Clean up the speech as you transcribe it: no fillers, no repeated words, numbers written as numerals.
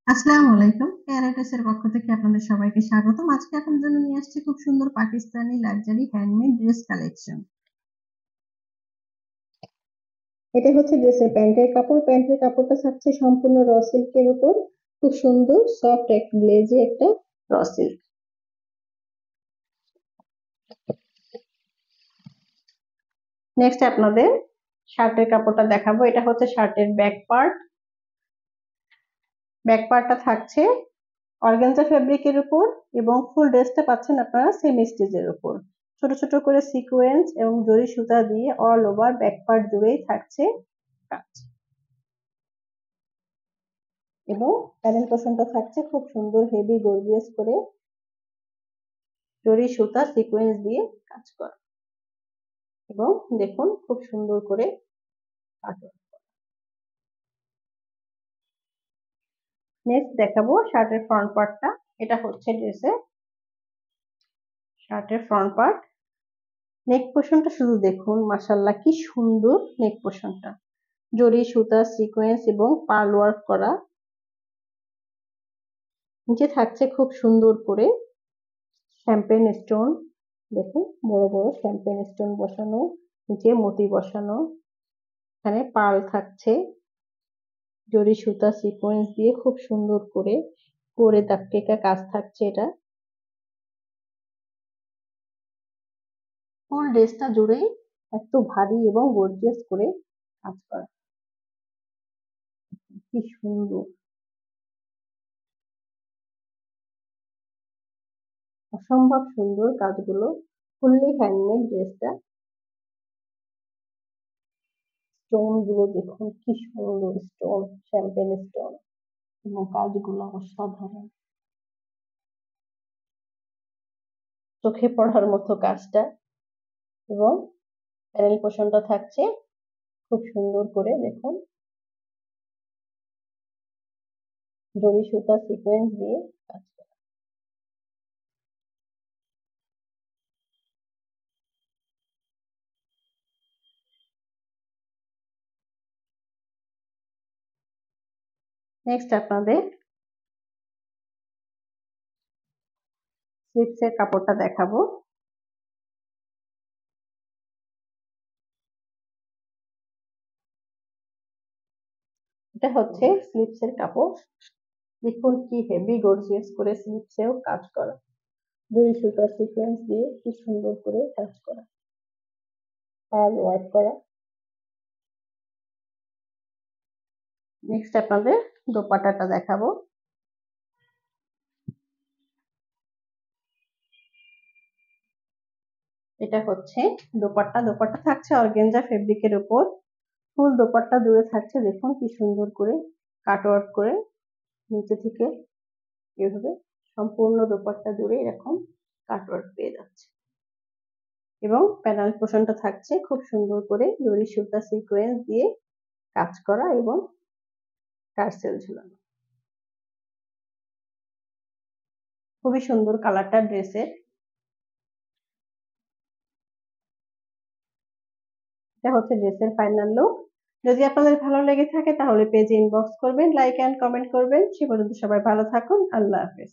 আসসালামু আলাইকুম। প্যারাডাইসের পক্ষ থেকে আপনাদের সবাইকে স্বাগতম। আজকে আপনাদের জন্য নিয়ে আসছি খুব সুন্দর Pakistani luxury handmade dress collection. এটা হচ্ছে ড্রেসের প্যান্টের কাপড়। প্যান্টের কাপড়টা থাকছে সম্পূর্ণ র সিল্কের উপর। খুব সুন্দর সফট এক গ্লেজি একটা র সিল্ক। নেক্সট আপনাদের শার্টের কাপড়টা দেখাবো। এটা হচ্ছে শার্টের ব্যাক পার্ট। ব্যাক পার্টটা থাকছে অর্গানজা ফেব্রিকের উপর এবং ফুল ড্রেসটা পাচ্ছেন আপনারা সেমি স্টিচের উপর। ছোট ছোট করে সিকোয়েন্স এবং জরি সুতা দিয়ে অল ওভার ব্যাক পার্ট জুড়েই থাকছে কাজ এবং প্যানেল পোর্শনটা থাকছে খুব সুন্দর হেভি গর্জিয়াস করে জরি সুতা সিকোয়েন্স দিয়ে কাজ করা এবং দেখুন খুব সুন্দর করে কাটন। নেক্সট দেখাবো শার্টের ফ্রন্ট পার্টটা। এটা হচ্ছে ড্রেসের শার্টের ফ্রন্ট পার্ট। নেক পোর্শনটা শুধু দেখুন, মাশাআল্লাহ কি সুন্দর নেক পোর্শনটা। জরি সুতা সিকোয়েন্স এবং পার্ল ওয়ার্ক করা। নিচে থাকছে খুব সুন্দর করে শ্যাম্পেন স্টোন। দেখুন বড় বড় শ্যাম্পেন স্টোন বসানো, নিচে মতি বসানো। এখানে পার্ল থাকছে, জরি সুতা সিকোয়েন্স দিয়ে খুব সুন্দর করে করে দাগটেকা কাজ থাকছে। এটা ফুল ড্রেসটা জুড়েই এত ভারী এবং গর্জিয়াস করে কাজ করা, কি সুন্দর, অসম্ভব সুন্দর কাজগুলো। ফুললি হ্যান্ডমেড ড্রেসটা। স্টোন গুলো দেখুন কি সুন্দর স্টোন, শ্যাম্পেন স্টোন এবং কাজগুলো অসাধারণ, চোখে পড়ার মতো কাজটা। এবং প্যানেল পোর্শনটা থাকছে খুব সুন্দর করে দেখুন জরি সুতা সিকোয়েন্স দিয়ে কাজ করা। নেক্সট আপনাদের স্লিপস এর কাপড়টা দেখাবো। এটা হচ্ছে স্লিপস এর কাপড়। দেখুন কি হেভি গর্জিয়াস করে স্লিপসেও কাজ করা, জরি সুতা সিকোয়েন্স দিয়ে কি সুন্দর করে কাজ করা, পার্ল ওয়ার্ক করা। নেক্সট আপনাদের দোপাট্টাটা দেখাবো। এটা হচ্ছে দোপাট্টা। দোপাট্টা থাকছে অর্গানজা ফেব্রিকের উপর। ফুল দোপাট্টা জুড়ে থাকছে দেখুন কি সুন্দর করে কাটওয়ার্ক করে নিচে থেকে এভাবে সম্পূর্ণ দোপাট্টা জুড়ে এরকম কাটওয়ার্ক পেয়ে যাচ্ছে এবং প্যানেল পোর্শনটা থাকছে খুব সুন্দর করে জরি সুতা সিকোয়েন্স দিয়ে কাজ করা এবং টার্সেল ঝুলানো। খুবই সুন্দর কালারটা ড্রেসের। এটা হচ্ছে ড্রেসের ফাইনাল লুক। যদি আপনাদের ভালো লেগে থাকে তাহলে পেজে ইনবক্স করবেন, লাইক এন্ড কমেন্ট করবেন। সে পর্যন্ত সবাই ভালো থাকুন। আল্লাহ হাফেজ।